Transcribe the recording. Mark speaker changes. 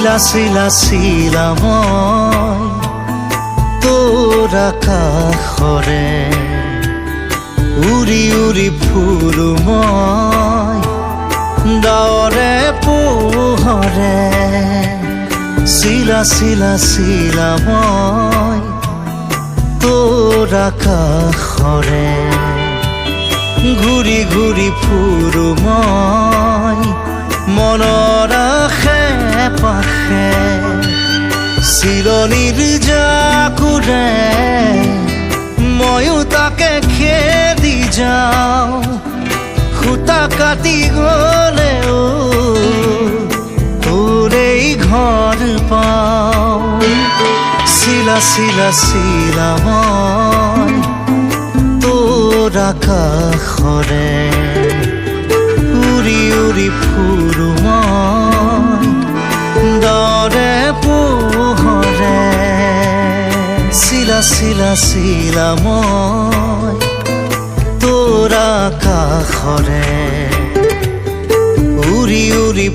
Speaker 1: চিলা চিলা মই তোৰ আকাশৰে উৰি উৰি ফুৰো মই ডাৱৰে পোহৰে চিলা চিলা চিলা মই তোৰ আকাশৰে ঘূৰি ঘূৰি ফুৰো মই মনৰ আশে পাশে চিলনীৰ জাকুৰে ময়ো তাকে খেদি যাওঁ খুটা কাটি গলেও তোৰেই ঘৰ পাওঁ চিলা চিলা চিলা মই তোৰ আকাশৰে উৰি উৰি ফুৰো মই ডাৱৰে পোহৰে চিলা চিলা চিলা মই তোৰ আকাশৰে উৰি উৰি